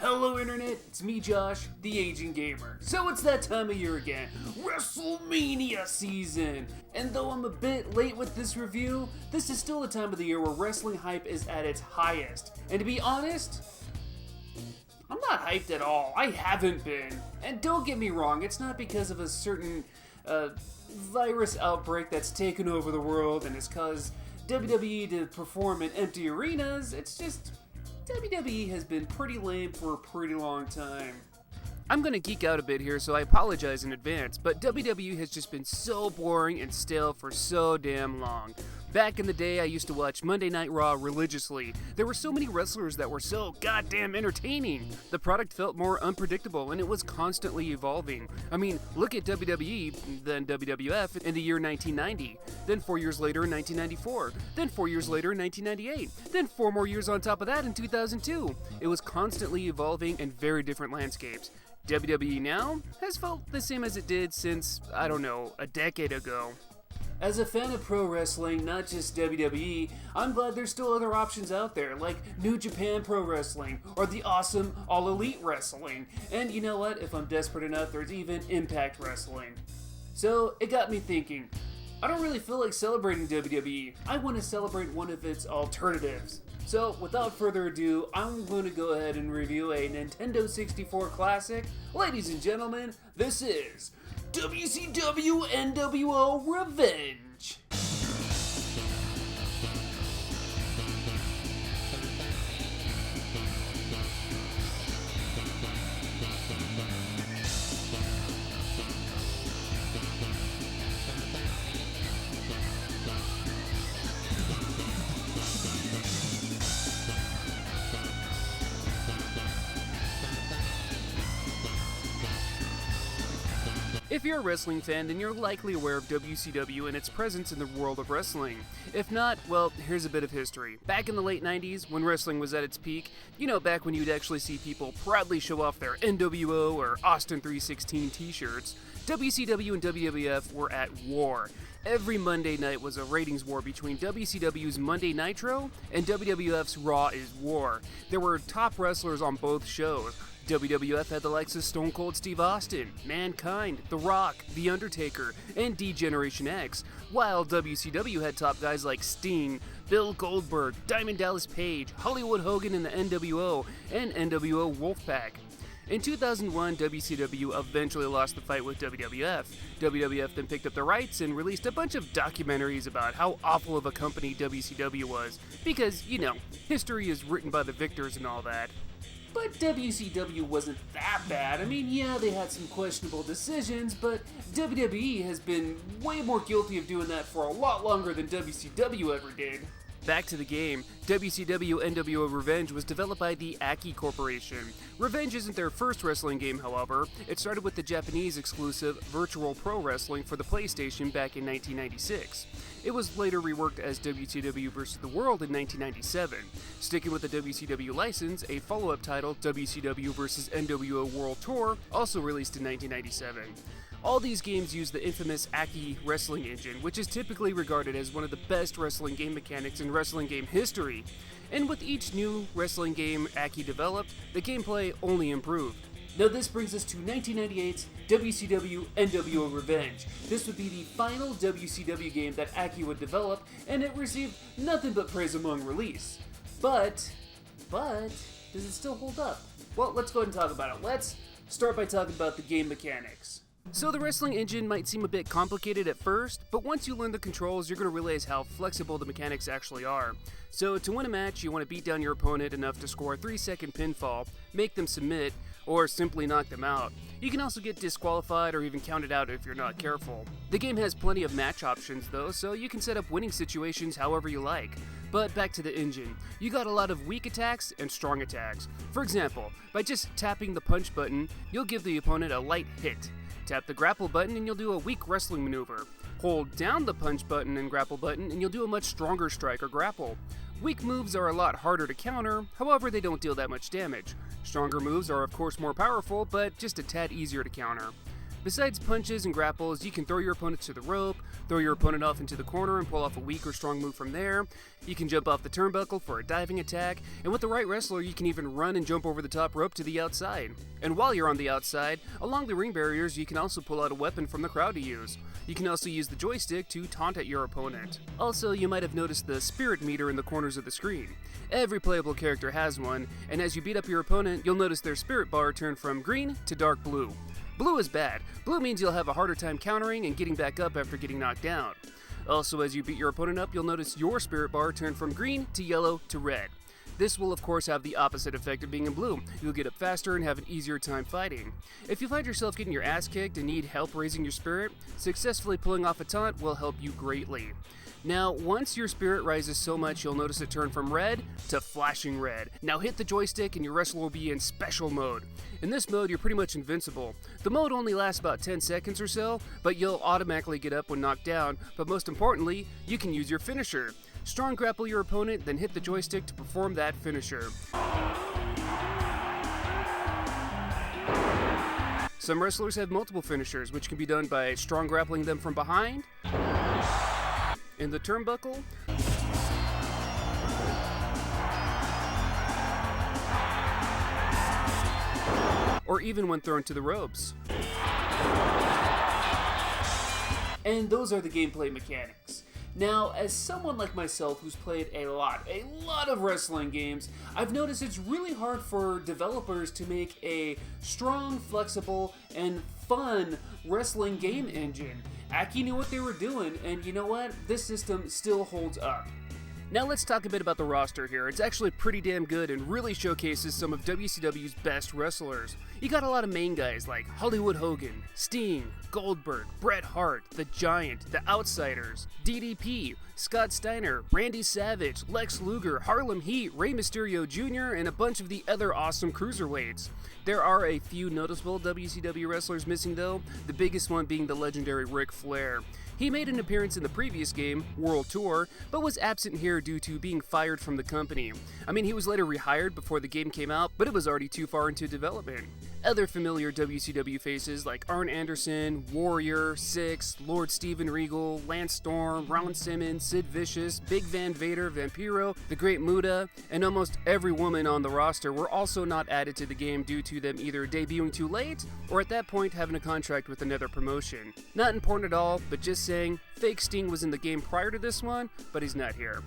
Hello Internet, it's me Josh, the Aging Gamer. So it's that time of year again, WrestleMania season! And though I'm a bit late with this review, this is still the time of the year where wrestling hype is at its highest. And to be honest, I'm not hyped at all. I haven't been. And don't get me wrong, it's not because of a certain virus outbreak that's taken over the world and has caused WWE to perform in empty arenas. It's just WWE has been pretty lame for a pretty long time. I'm gonna geek out a bit here, so I apologize in advance, but WWE has just been so boring and stale for so damn long. Back in the day, I used to watch Monday Night Raw religiously. There were so many wrestlers that were so goddamn entertaining. The product felt more unpredictable, and it was constantly evolving. I mean, look at WWE, then WWF in the year 1990, then 4 years later in 1994, then 4 years later in 1998, then 4 more years on top of that in 2002. It was constantly evolving and very different landscapes. WWE now has felt the same as it did since, I don't know, a decade ago. As a fan of pro wrestling, not just WWE, I'm glad there's still other options out there, like New Japan Pro Wrestling, or the awesome All Elite Wrestling. And you know what, if I'm desperate enough, there's even Impact Wrestling. So, it got me thinking, I don't really feel like celebrating WWE, I want to celebrate one of its alternatives. So, without further ado, I'm going to go ahead and review a Nintendo 64 classic. Ladies and gentlemen, this is WCW nWo Revenge! If you're a wrestling fan, then you're likely aware of WCW and its presence in the world of wrestling. If not, well, here's a bit of history. Back in the late 90s, when wrestling was at its peak, back when you'd actually see people proudly show off their nWo or Austin 316 t-shirts, WCW and WWF were at war. Every Monday night was a ratings war between WCW's Monday Nitro and WWF's Raw is War. There were top wrestlers on both shows. WWF had the likes of Stone Cold Steve Austin, Mankind, The Rock, The Undertaker, and D-Generation X, while WCW had top guys like Sting, Bill Goldberg, Diamond Dallas Page, Hollywood Hogan in the nWo, and nWo Wolfpack. In 2001, WCW eventually lost the fight with WWF. WWF then picked up the rights and released a bunch of documentaries about how awful of a company WCW was, because, history is written by the victors and all that. But WCW wasn't that bad. I mean, yeah, they had some questionable decisions, but WWE has been way more guilty of doing that for a lot longer than WCW ever did. Back to the game, WCW nWo Revenge was developed by the Aki Corporation. Revenge isn't their first wrestling game, however. It started with the Japanese exclusive Virtual Pro Wrestling for the PlayStation back in 1996. It was later reworked as WCW vs. the World in 1997. Sticking with the WCW license, a follow-up title, WCW vs. nWo World Tour, also released in 1997. All these games use the infamous Aki wrestling engine, which is typically regarded as one of the best wrestling game mechanics in wrestling game history. And with each new wrestling game Aki developed, the gameplay only improved. Now this brings us to 1998's WCW nWo Revenge. This would be the final WCW game that Aki would develop, and it received nothing but praise among release. But, does it still hold up? Well, let's go ahead and talk about it. Let's start by talking about the game mechanics. So the wrestling engine might seem a bit complicated at first, but once you learn the controls, you're going to realize how flexible the mechanics actually are. So to win a match, you want to beat down your opponent enough to score a 3-second pinfall, make them submit, or simply knock them out. You can also get disqualified or even counted out if you're not careful. The game has plenty of match options though, so you can set up winning situations however you like. But back to the engine. You got a lot of weak attacks and strong attacks. For example, by just tapping the punch button, you'll give the opponent a light hit. Tap the grapple button and you'll do a weak wrestling maneuver. Hold down the punch button and grapple button and you'll do a much stronger strike or grapple. Weak moves are a lot harder to counter, however they don't deal that much damage. Stronger moves are of course more powerful, but just a tad easier to counter. Besides punches and grapples, you can throw your opponent to the rope, throw your opponent off into the corner and pull off a weak or strong move from there. You can jump off the turnbuckle for a diving attack, and with the right wrestler, you can even run and jump over the top rope to the outside. And while you're on the outside, along the ring barriers, you can also pull out a weapon from the crowd to use. You can also use the joystick to taunt at your opponent. Also, you might have noticed the spirit meter in the corners of the screen. Every playable character has one, and as you beat up your opponent, you'll notice their spirit bar turn from green to dark blue. Blue is bad. Blue means you'll have a harder time countering and getting back up after getting knocked down. Also, as you beat your opponent up, you'll notice your spirit bar turn from green to yellow to red. This will of course have the opposite effect of being in blue. You'll get up faster and have an easier time fighting. If you find yourself getting your ass kicked and need help raising your spirit, successfully pulling off a taunt will help you greatly. Now, once your spirit rises so much, you'll notice it turn from red to flashing red. Now hit the joystick and your wrestler will be in special mode. In this mode, you're pretty much invincible. The mode only lasts about 10 seconds or so, but you'll automatically get up when knocked down, but most importantly, you can use your finisher. Strong grapple your opponent, then hit the joystick to perform that finisher. Some wrestlers have multiple finishers, which can be done by strong grappling them from behind, in the turnbuckle, or even when thrown to the ropes. And those are the gameplay mechanics. Now, as someone like myself who's played a lot of wrestling games, I've noticed it's really hard for developers to make a strong, flexible, and fun wrestling game engine. Aki knew what they were doing, and you know what? This system still holds up. Now let's talk a bit about the roster here. It's actually pretty damn good and really showcases some of WCW's best wrestlers. You got a lot of main guys like Hollywood Hogan, Sting, Goldberg, Bret Hart, The Giant, The Outsiders, DDP, Scott Steiner, Randy Savage, Lex Luger, Harlem Heat, Rey Mysterio Jr., and a bunch of the other awesome cruiserweights. There are a few noticeable WCW wrestlers missing though, the biggest one being the legendary Ric Flair. He made an appearance in the previous game, World Tour, but was absent here due to being fired from the company. I mean, he was later rehired before the game came out, but it was already too far into development. Other familiar WCW faces like Arn Anderson, Warrior, Syxx, Lord Steven Regal, Lance Storm, Ron Simmons, Sid Vicious, Big Van Vader, Vampiro, The Great Muta, and almost every woman on the roster were also not added to the game due to them either debuting too late or at that point having a contract with another promotion. Not important at all, but just saying, fake Sting was in the game prior to this one, but he's not here.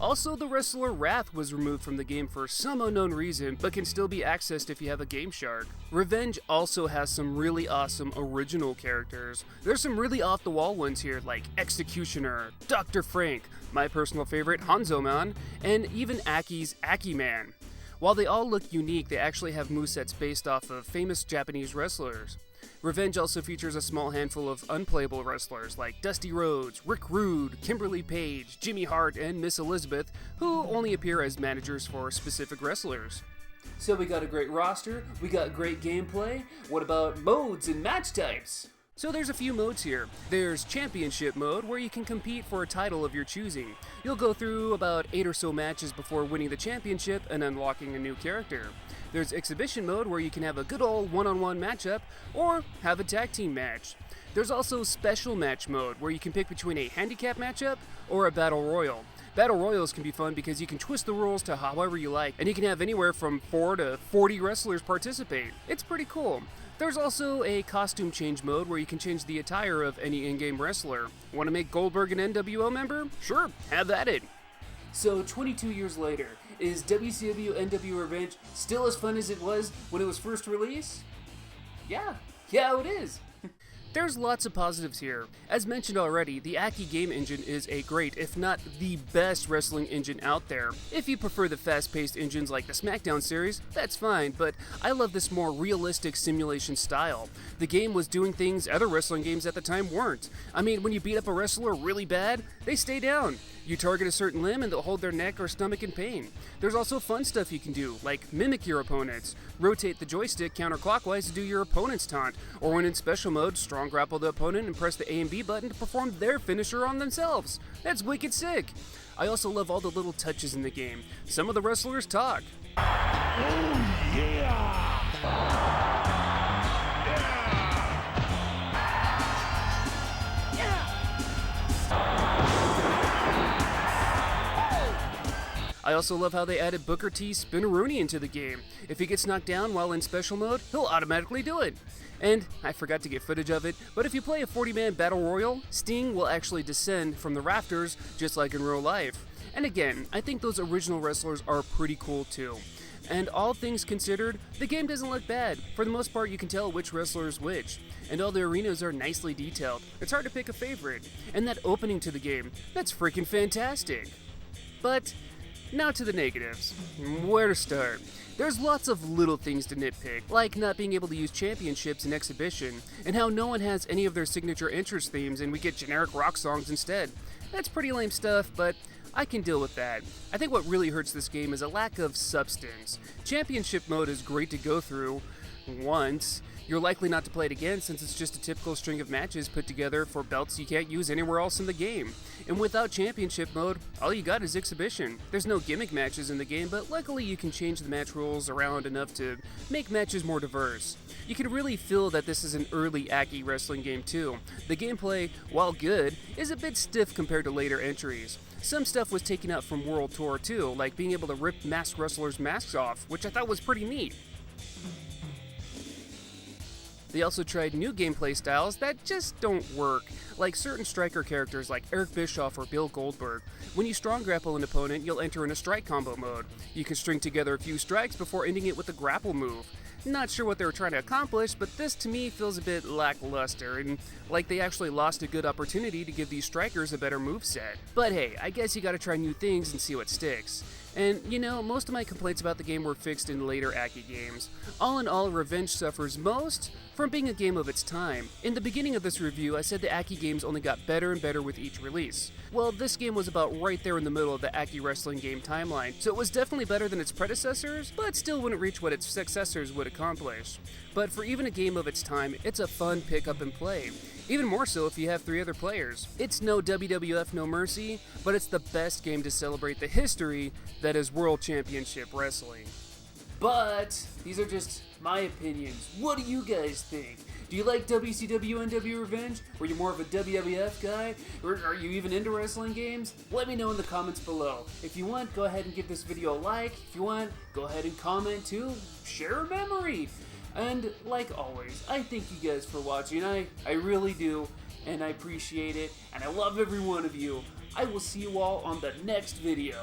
Also, the wrestler Wrath was removed from the game for some unknown reason, but can still be accessed if you have a Game Shark. Revenge also has some really awesome original characters. There's some really off-the-wall ones here, like Executioner, Dr. Frank, my personal favorite, Hanzoman, and even Aki's Aki-Man. While they all look unique, they actually have movesets based off of famous Japanese wrestlers. Revenge also features a small handful of unplayable wrestlers like Dusty Rhodes, Rick Rude, Kimberly Page, Jimmy Hart, and Miss Elizabeth, who only appear as managers for specific wrestlers. So we got a great roster, we got great gameplay. What about modes and match types? So there's a few modes here. There's Championship mode, where you can compete for a title of your choosing. You'll go through about 8 or so matches before winning the championship and unlocking a new character. There's Exhibition mode, where you can have a good old one-on-one matchup, or have a tag team match. There's also Special Match mode, where you can pick between a handicap matchup or a battle royal. Battle royals can be fun because you can twist the rules to however you like, and you can have anywhere from 4 to 40 wrestlers participate. It's pretty cool. There's also a costume change mode where you can change the attire of any in-game wrestler. Want to make Goldberg an nWo member? Sure, have at it. So 22 years later, is WCW nWo Revenge still as fun as it was when it was first released? Yeah, it is. There's lots of positives here. As mentioned already, the Aki game engine is a great, if not the best wrestling engine out there. If you prefer the fast-paced engines like the SmackDown series, that's fine, but I love this more realistic simulation style. The game was doing things other wrestling games at the time weren't. I mean, when you beat up a wrestler really bad, they stay down. You target a certain limb and they'll hold their neck or stomach in pain. There's also fun stuff you can do, like mimic your opponents, rotate the joystick counterclockwise to do your opponent's taunt, or when in special mode, strong grapple the opponent and press the A and B button to perform their finisher on themselves. That's wicked sick. I also love all the little touches in the game. Some of the wrestlers talk. Oh, yeah! I also love how they added Booker T Spinneroonie into the game. If he gets knocked down while in special mode, he'll automatically do it. And I forgot to get footage of it, but if you play a 40-man battle royal, Sting will actually descend from the rafters just like in real life. And again, I think those original wrestlers are pretty cool too. And all things considered, the game doesn't look bad. For the most part, you can tell which wrestler is which. And all the arenas are nicely detailed. It's hard to pick a favorite. And that opening to the game, that's freaking fantastic. But now to the negatives. Where to start? There's lots of little things to nitpick, like not being able to use championships in Exhibition, and how no one has any of their signature entrance themes and we get generic rock songs instead. That's pretty lame stuff, but I can deal with that. I think what really hurts this game is a lack of substance. Championship mode is great to go through once. You're likely not to play it again since it's just a typical string of matches put together for belts you can't use anywhere else in the game. And without championship mode, all you got is Exhibition. There's no gimmick matches in the game, but luckily you can change the match rules around enough to make matches more diverse. You can really feel that this is an early Aki wrestling game too. The gameplay, while good, is a bit stiff compared to later entries. Some stuff was taken out from World Tour too, like being able to rip masked wrestlers' masks off, which I thought was pretty neat. They also tried new gameplay styles that just don't work, like certain striker characters like Eric Bischoff or Bill Goldberg. When you strong grapple an opponent, you'll enter in a strike combo mode. You can string together a few strikes before ending it with a grapple move. Not sure what they were trying to accomplish, but this to me feels a bit lackluster, and like they actually lost a good opportunity to give these strikers a better moveset. But hey, I guess you gotta try new things and see what sticks. And, you know, most of my complaints about the game were fixed in later Aki games. All in all, Revenge suffers most from being a game of its time. In the beginning of this review, I said the Aki games only got better and better with each release. Well, this game was about right there in the middle of the Aki wrestling game timeline, so it was definitely better than its predecessors, but still wouldn't reach what its successors would accomplish. But for even a game of its time, it's a fun pick up and play. Even more so if you have 3 other players. It's no WWF No Mercy, but it's the best game to celebrate the history that is World Championship Wrestling. But these are just my opinions. What do you guys think? Do you like WCW NW Revenge? Were you more of a WWF guy? Or are you even into wrestling games? Let me know in the comments below. If you want, go ahead and give this video a like. If you want, go ahead and comment too. Share a memory. And like always, I thank you guys for watching. I really do, and I appreciate it, and I love every one of you. I will see you all on the next video.